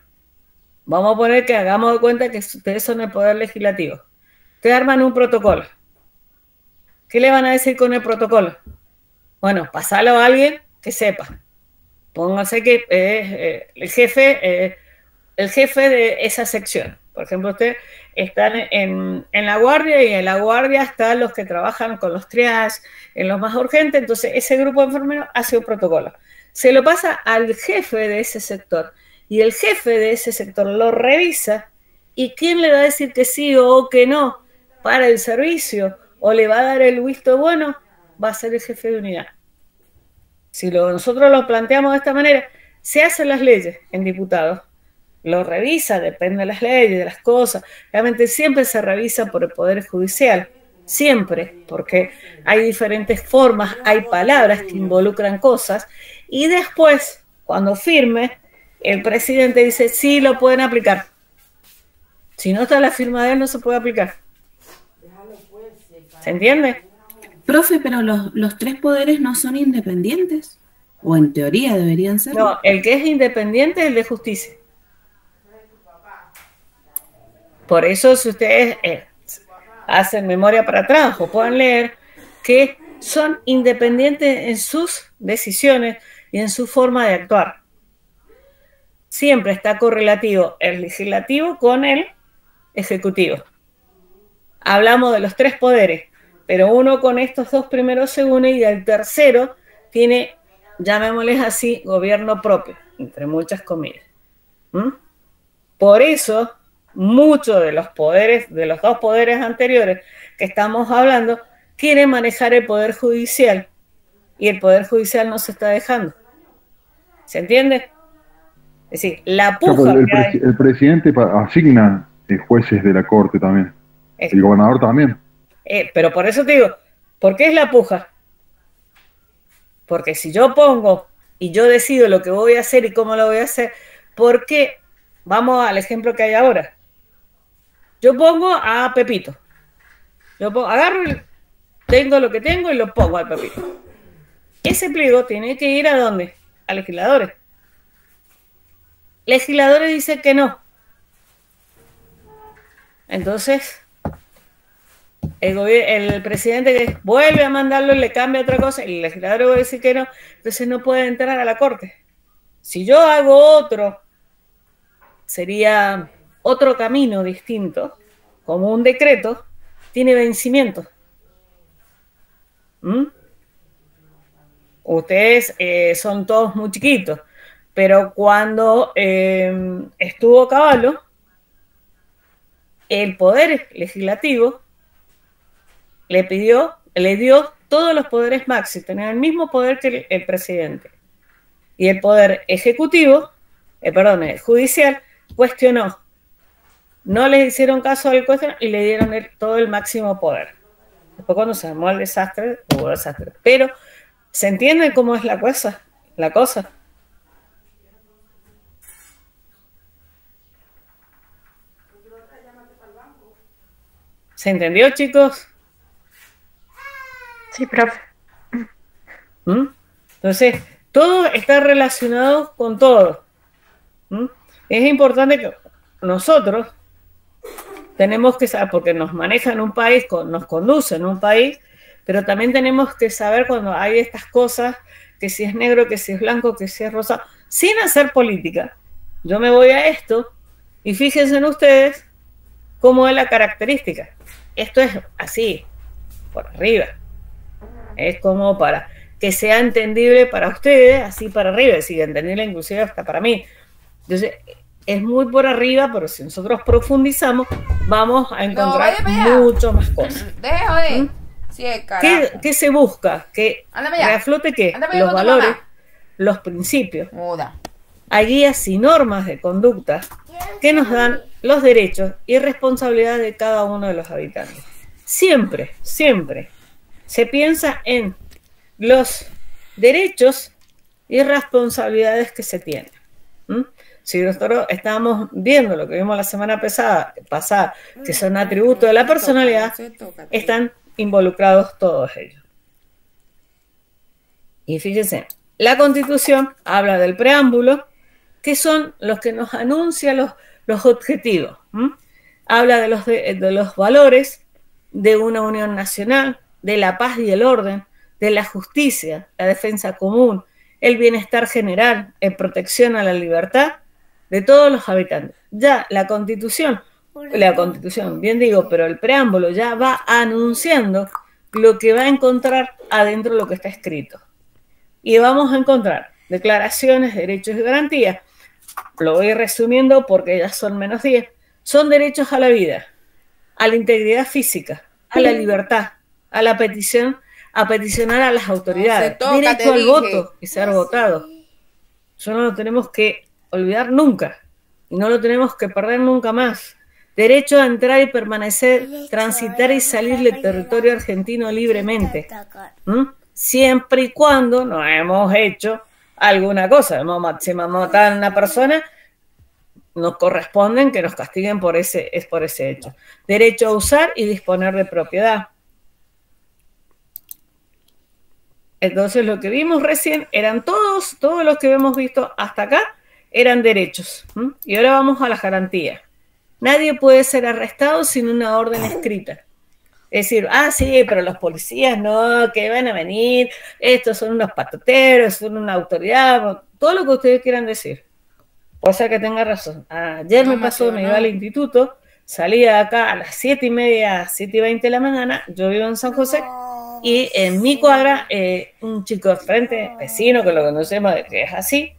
Vamos a poner que hagamos de cuenta que ustedes son el Poder Legislativo. Ustedes arman un protocolo. ¿Qué le van a decir con el protocolo? Bueno, pasalo a alguien que sepa. Póngase que el jefe de esa sección. Por ejemplo, ustedes están en la guardia, y en la guardia están los que trabajan con los triages, en los más urgentes. Entonces, ese grupo de enfermeros hace un protocolo. Se lo pasa al jefe de ese sector, y el jefe de ese sector lo revisa, y ¿quién le va a decir que sí o que no para el servicio? ¿O le va a dar el visto bueno? Va a ser el jefe de unidad. Si nosotros lo planteamos de esta manera, se hacen las leyes en diputados, lo revisa, depende de las leyes, de las cosas. Realmente siempre se revisa por el Poder Judicial, siempre, porque hay diferentes formas, hay palabras que involucran cosas, y después, cuando firme, el presidente dice, sí, lo pueden aplicar. Si no está la firma de él, no se puede aplicar. ¿Se entiende? Profe, pero los 3 poderes no son independientes, o en teoría deberían ser. No, el que es independiente es el de justicia. Por eso, si ustedes hacen memoria para atrás o pueden leer, que son independientes en sus decisiones y en su forma de actuar. Siempre está correlativo el legislativo con el ejecutivo. Hablamos de los 3 poderes, pero uno con estos 2 primeros se une, y el tercero tiene, llamémosles así, gobierno propio, entre muchas comillas. Por eso, muchos de los poderes, de los 2 poderes anteriores que estamos hablando, quieren manejar el Poder Judicial, y el Poder Judicial no se está dejando. ¿Se entiende? Es decir, la puja el presidente asigna jueces de la Corte también. El gobernador también. Pero por eso te digo, ¿por qué es la puja? Porque si yo pongo y yo decido lo que voy a hacer y cómo lo voy a hacer, porque vamos al ejemplo que hay ahora. Yo pongo a Pepito. Agarro y tengo lo que tengo y lo pongo al Pepito. Ese pliego tiene que ir ¿a dónde? A legisladores. Legisladores dicen que no. Entonces, el presidente que vuelve a mandarlo y le cambia otra cosa, y el legislador va a decir que no, entonces no puede entrar a la Corte. Si yo hago otro, sería otro camino distinto, como un decreto, tiene vencimiento. Ustedes son todos muy chiquitos, pero cuando estuvo Cavallo, el poder legislativo le dio todos los poderes máximos, tenía el mismo poder que el presidente. Y el poder ejecutivo, el judicial, cuestionó. No le hicieron caso al cuestionar y le dieron todo el máximo poder. Después cuando se armó el desastre, hubo desastre. Pero, ¿se entiende cómo es la cosa? ¿Se entendió, chicos? Sí, profe. Entonces, todo está relacionado con todo. Es importante que nosotros tenemos que saber, porque nos manejan un país, nos conducen un país, pero también tenemos que saber cuando hay estas cosas, que si es negro, que si es blanco, que si es rosa, sin hacer política. Yo me voy a esto y fíjense en ustedes cómo es la característica. Esto es así, por arriba. Es como para que sea entendible para ustedes, así para arriba, es decir, entendible inclusive hasta para mí. Entonces, es muy por arriba, pero si nosotros profundizamos, vamos a encontrar mucho más cosas. Sí, ¿Qué se busca? Que reflote ¿qué? Los valores, los principios. Hay guías y normas de conducta que nos dan los derechos y responsabilidades de cada uno de los habitantes. Siempre, siempre se piensa en los derechos y responsabilidades que se tienen. Si nosotros estábamos viendo lo que vimos la semana pasada, que son atributos de la personalidad, están involucrados todos ellos. Y fíjense, la Constitución habla del preámbulo, que son los que nos anuncian los objetivos. Habla de los valores de una unión nacional, de la paz y el orden, de la justicia, la defensa común, el bienestar general, en protección a la libertad de todos los habitantes. Ya la Constitución, bien digo, pero el preámbulo ya va anunciando lo que va a encontrar adentro de lo que está escrito. Y vamos a encontrar declaraciones, derechos y garantías. Lo voy resumiendo porque ya son menos 10. Son derechos a la vida, a la integridad física, a la libertad, a la petición, a peticionar a las autoridades, derecho al voto y ser votado. Eso no lo tenemos que olvidar nunca y no lo tenemos que perder nunca más. Derecho a entrar y permanecer, transitar y salir del territorio argentino libremente, siempre y cuando no hemos hecho alguna cosa. Si matan a una persona, nos corresponden que nos castiguen por ese hecho. Derecho a usar y disponer de propiedad. Entonces lo que vimos recién eran todos los que hemos visto hasta acá eran derechos. Y ahora vamos a las garantías. Nadie puede ser arrestado sin una orden escrita. Es decir, sí, pero los policías no, que van a venir, estos son unos patoteros, son una autoridad, todo lo que ustedes quieran decir. Puede ser que tenga razón. Ayer me iba al instituto, salía de acá a las 7:30, 7:20 de la mañana, yo vivo en San José, y en mi cuadra, un chico de frente, vecino, que lo conocemos, que es así,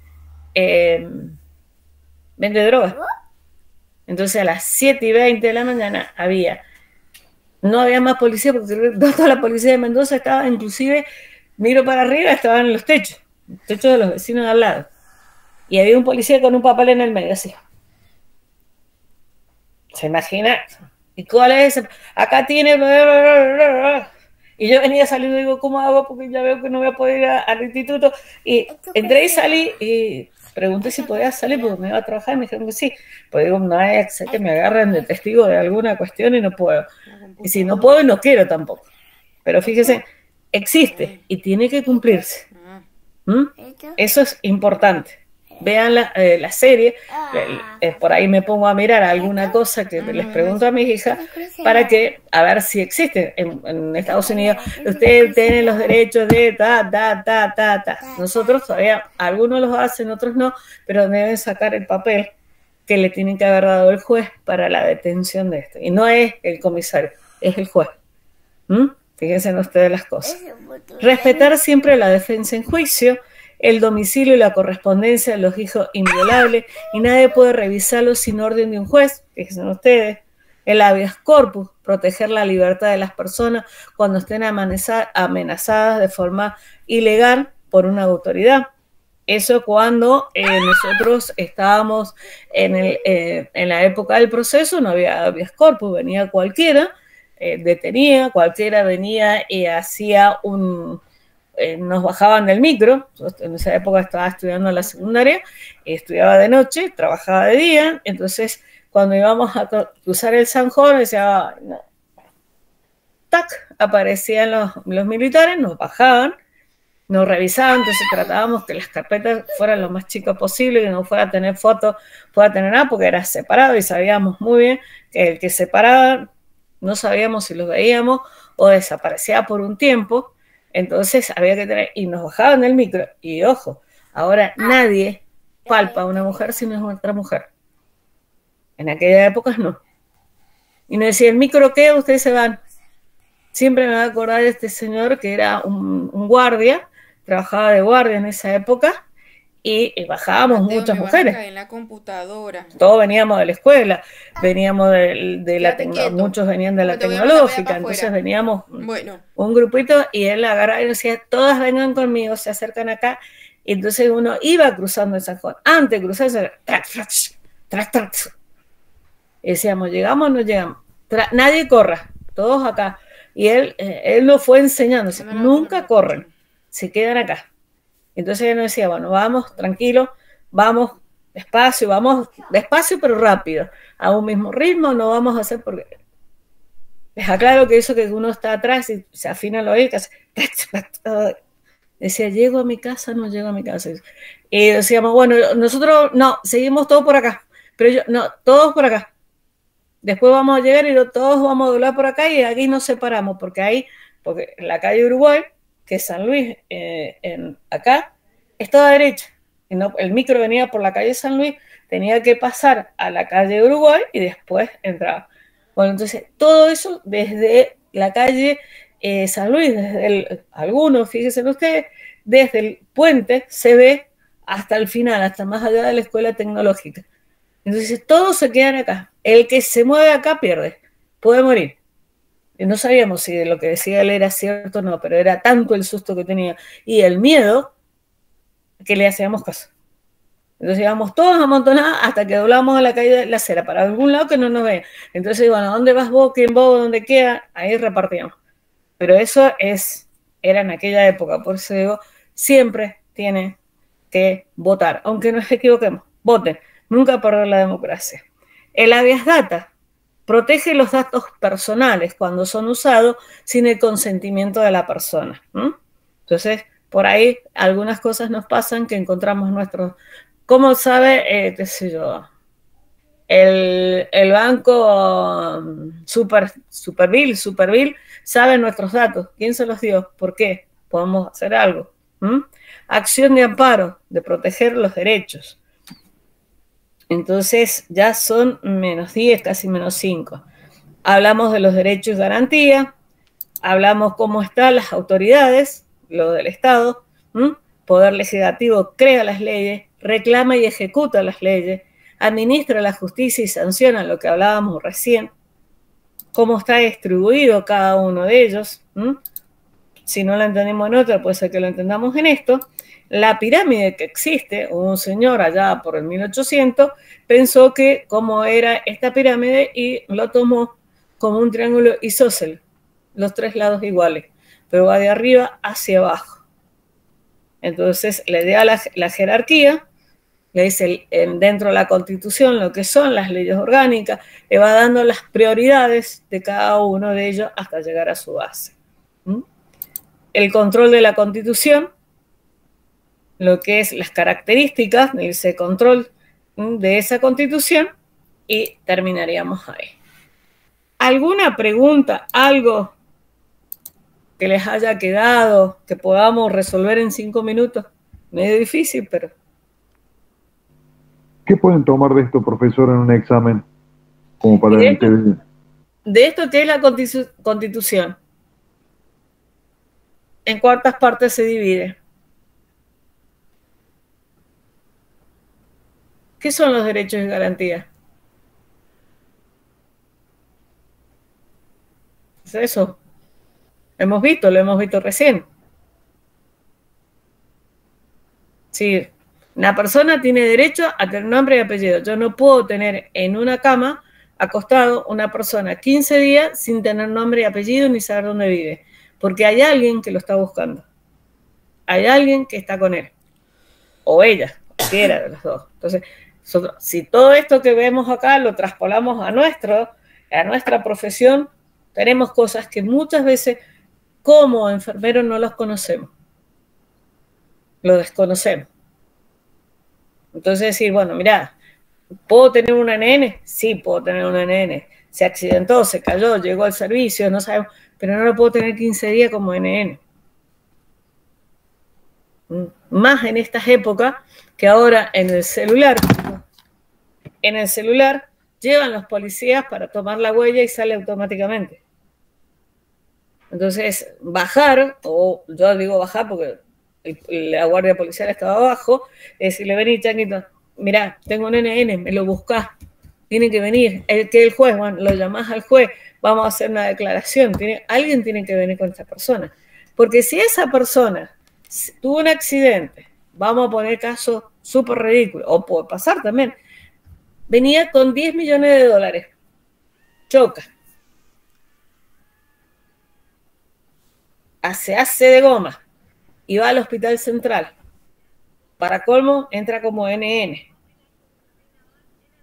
vende drogas. Entonces a las 7:20 de la mañana no había más policía, porque toda la policía de Mendoza estaba, inclusive, miro para arriba, estaban en los techos de los vecinos de al lado. Y había un policía con un papel en el medio, así. ¿Se imagina? ¿Y cuál es ese? Acá tiene... Y yo venía saliendo y digo, ¿cómo hago? Porque ya veo que no voy a poder ir al instituto. Y entré y salí y pregunté si podía salir porque me iba a trabajar y me dijeron que sí. Pues digo, no hay que me agarren de testigo de alguna cuestión y no puedo. Y si no puedo, no quiero tampoco. Pero fíjese, existe y tiene que cumplirse. Eso es importante. Vean la serie, por ahí me pongo a mirar alguna cosa que les pregunto a mis hijas para que, a ver si existe en Estados Unidos. Ustedes tienen los derechos de Nosotros todavía, algunos los hacen, otros no, pero deben sacar el papel que le tienen que haber dado el juez para la detención de esto. Y no es el comisario, es el juez. Fíjense en ustedes las cosas. Respetar siempre la defensa en juicio, el domicilio y la correspondencia de los hijos inviolables y nadie puede revisarlo sin orden de un juez, fíjense ustedes. El habeas corpus, proteger la libertad de las personas cuando estén amenazadas de forma ilegal por una autoridad. Eso cuando nosotros estábamos en la época del proceso, no había habeas corpus, venía cualquiera, detenía, cualquiera venía y hacía nos bajaban del micro. En esa época estaba estudiando en la secundaria, estudiaba de noche, trabajaba de día, entonces cuando íbamos a cruzar el Sanjón, decía, no. Tac, aparecían los militares, nos bajaban, nos revisaban, entonces tratábamos que las carpetas fueran lo más chicas posible, que no fuera a tener fotos, fuera a tener nada, porque era separado y sabíamos muy bien que el que separaba, no sabíamos si los veíamos o desaparecía por un tiempo, entonces había que tener, y nos bajaban del micro, y ojo, ahora nadie palpa a una mujer si no es otra mujer. En aquella época no. Y nos decía, ¿el micro qué? Ustedes se van. Siempre me voy a acordar de este señor que era un guardia, trabajaba de guardia en esa época, y bajábamos muchas mujeres. En la computadora. Todos veníamos de la escuela, veníamos de la tecnología, muchos venían de la tecnológica, entonces veníamos un grupito y él agarraba y decía, todas vengan conmigo, se acercan acá, y entonces uno iba cruzando el Sanjón. Antes de cruzar, y decíamos, ¿llegamos o no llegamos? Nadie corra, todos acá. Y él nos fue enseñando, nunca corren, se quedan acá. Entonces él nos decía, bueno, vamos tranquilo, vamos despacio pero rápido, a un mismo ritmo, no vamos a hacer porque... Les aclaro que eso que uno está atrás y se afina el oído, que hace... Decía, ¿llego a mi casa? No llego a mi casa. Y decíamos, bueno, nosotros, no, seguimos todos por acá, pero no, todos por acá. Después vamos a llegar y todos vamos a doblar por acá y aquí nos separamos, porque en la calle Uruguay, que es San Luis, acá, es toda derecha. Y no, el micro venía por la calle San Luis, tenía que pasar a la calle Uruguay y después entraba. Bueno, entonces, todo eso desde la calle San Luis, algunos, fíjense ustedes, desde el puente se ve hasta el final, hasta más allá de la escuela tecnológica. Entonces todos se quedan acá. El que se mueve acá pierde, puede morir. Y no sabíamos si lo que decía él era cierto o no, pero era tanto el susto que tenía y el miedo que le hacíamos caso. Entonces íbamos todos amontonados hasta que doblamos a la calle de la acera para algún lado que no nos vean. Entonces, bueno, ¿dónde vas vos? ¿Quién vos? ¿Dónde queda? Ahí repartíamos. Pero eso era en aquella época, por eso digo, siempre tiene que votar, aunque nos equivoquemos, voten. Nunca perder la democracia. El habeas data protege los datos personales cuando son usados sin el consentimiento de la persona. Entonces, por ahí algunas cosas nos pasan que encontramos nuestros... ¿Cómo sabe, qué sé yo, el banco Superville sabe nuestros datos? ¿Quién se los dio? ¿Por qué? Podemos hacer algo. Acción de amparo, de proteger los derechos. Entonces ya son -10, casi -5. Hablamos de los derechos y garantías, hablamos cómo están las autoridades, lo del Estado, Poder legislativo crea las leyes, reclama y ejecuta las leyes, administra la justicia y sanciona lo que hablábamos recién, cómo está distribuido cada uno de ellos. Si no lo entendemos en otra, puede ser que lo entendamos en esto. La pirámide que existe, un señor allá por el 1800 pensó que cómo era esta pirámide y lo tomó como un triángulo isósceles, los tres lados iguales, pero va de arriba hacia abajo. Entonces le da la jerarquía, le dice dentro de la Constitución lo que son las leyes orgánicas, le va dando las prioridades de cada uno de ellos hasta llegar a su base. El control de la Constitución, lo que es las características de ese control de esa Constitución, y terminaríamos ahí. ¿Alguna pregunta, algo que les haya quedado, que podamos resolver en 5 minutos? Medio difícil, pero... ¿Qué pueden tomar de esto, profesor, en un examen? Como para de esto que es la Constitución. En cuántas partes se divide. ¿Qué son los derechos y garantías? Es eso. Lo hemos visto recién. Sí, una persona tiene derecho a tener nombre y apellido. Yo no puedo tener en una cama acostado una persona 15 días sin tener nombre y apellido ni saber dónde vive, porque hay alguien que lo está buscando. Hay alguien que está con él. O ella, cualquiera de los dos. Entonces, nosotros, si todo esto que vemos acá lo traspolamos a nuestra profesión, tenemos cosas que muchas veces como enfermeros no los conocemos. Lo desconocemos. Entonces decir, bueno, mira, ¿puedo tener un NN? Sí, puedo tener un NN. Se accidentó, se cayó, llegó al servicio, no sabemos, pero no lo puedo tener 15 días como NN. Más en estas épocas que ahora en el celular llevan los policías para tomar la huella y sale automáticamente. Entonces, bajar, o yo digo bajar porque la guardia policial estaba abajo, decirle, vení, changuito, mirá, tengo un NN, me lo buscás, tiene que venir, el juez, bueno, lo llamás al juez, vamos a hacer una declaración, alguien tiene que venir con esta persona, porque si esa persona tuvo un accidente, vamos a poner caso súper ridículo, o puede pasar también, venía con 10 millones de dólares, choca, se hace de goma y va al hospital central. Para colmo, entra como NN.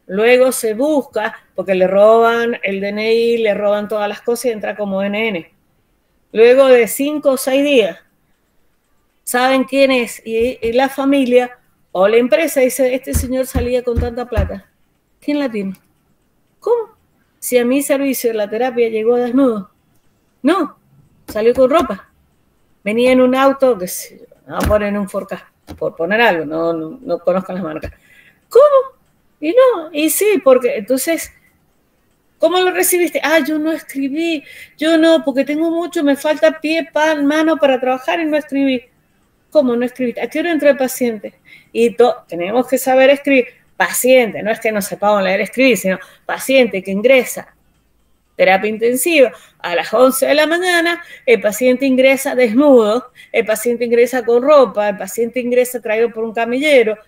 Luego se busca, porque le roban el DNI, le roban todas las cosas y entra como NN. Luego de 5 o 6 días, saben quién es y la familia o la empresa dice, este señor salía con tanta plata. ¿Quién la tiene? ¿Cómo? Si a mi servicio la terapia llegó desnudo. No, salió con ropa. Venía en un auto que se va a poner en un Forca, por poner algo, no conozco las marcas. ¿Cómo? Y no, y sí, porque entonces, ¿cómo lo recibiste? Ah, yo no escribí, yo no, porque tengo mucho, me falta pie, mano para trabajar y no escribí. ¿Cómo no escribiste? ¿A qué hora entró el paciente? Y tenemos que saber escribir. Paciente, no es que no sepamos leer escribir, sino paciente que ingresa terapia intensiva a las 11 de la mañana, el paciente ingresa desnudo, el paciente ingresa con ropa, el paciente ingresa traído por un camillero.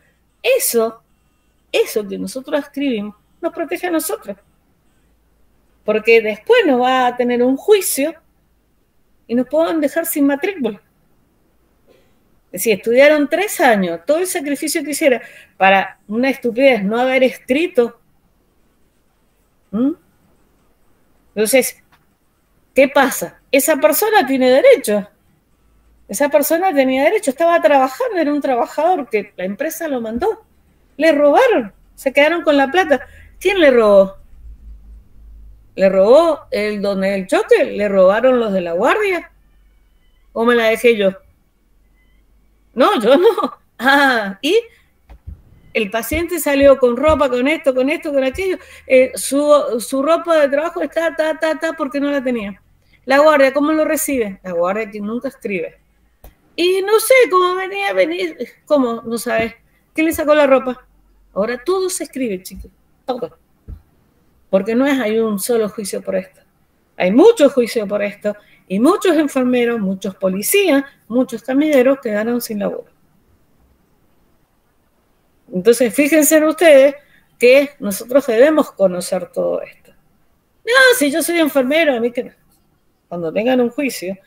Eso que nosotros escribimos nos protege a nosotros, porque después nos va a tener un juicio y nos pueden dejar sin matrícula. Es decir, estudiaron 3 años, todo el sacrificio que hiciera para una estupidez no haber escrito. Entonces, ¿qué pasa? Esa persona tiene derecho. Esa persona tenía derecho, estaba trabajando, era un trabajador que la empresa lo mandó. Le robaron, se quedaron con la plata. ¿Quién le robó? ¿Le robó el choque? ¿Le robaron los de la guardia? ¿O me la dejé yo? No, yo no. Ah, ¿y? El paciente salió con ropa, con esto, con aquello. Su ropa de trabajo está, porque no la tenía. La guardia, ¿cómo lo recibe? La guardia que nunca escribe. Y no sé cómo venir. ¿Cómo? No sabes. ¿Quién le sacó la ropa? Ahora todo se escribe, chicos. Todo. Porque no hay un solo juicio por esto. Hay muchos juicios por esto. Y muchos enfermeros, muchos policías, muchos camilleros quedaron sin laburo. Entonces, fíjense en ustedes que nosotros debemos conocer todo esto. No, si yo soy enfermero, a mí que no. Cuando tengan un juicio,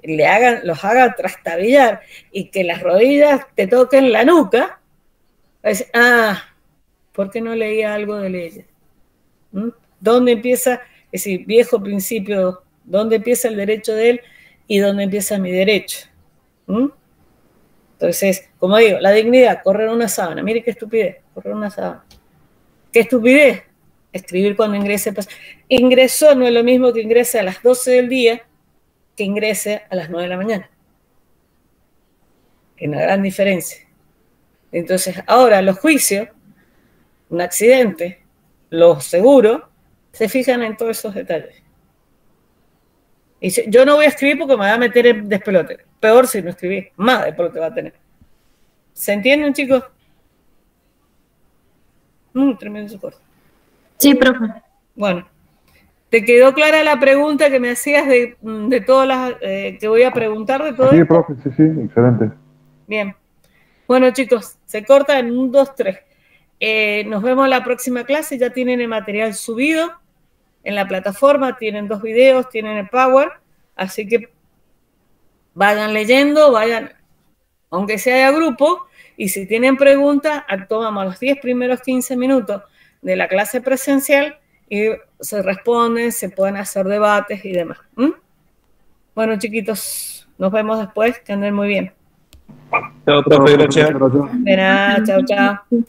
los hagan trastabillar y que las rodillas te toquen la nuca, pues, ¿por qué no leía algo de leyes? ¿Dónde empieza ese viejo principio? ¿Dónde empieza el derecho de él y dónde empieza mi derecho? Entonces, como digo, la dignidad, correr una sábana. Mire qué estupidez, correr una sábana. ¿Qué estupidez? Escribir cuando ingrese. Ingresó no es lo mismo que ingrese a las 12 del día que ingrese a las 9 de la mañana. Hay una gran diferencia. Entonces, ahora los juicios, un accidente, los seguros, se fijan en todos esos detalles. Y yo no voy a escribir porque me va a meter en despelote. Peor si no escribí, más despelote va a tener. ¿Se entienden, chicos? Tremendo soporte. Sí, profe. Bueno, ¿te quedó clara la pregunta que me hacías de todas las que voy a preguntar de todo Sí, esto? profe, sí, excelente. Bien. Bueno, chicos, se corta en 1, 2, 3. Nos vemos en la próxima clase. Ya tienen el material subido en la plataforma, tienen 2 videos, tienen el Power, así que vayan leyendo, vayan, aunque sea de grupo, y si tienen preguntas, tomamos los 10 primeros 15 minutos de la clase presencial y se responden, se pueden hacer debates y demás. Bueno, chiquitos, nos vemos después, que anden muy bien. Chao, profe, gracias. De nada, chao, chao.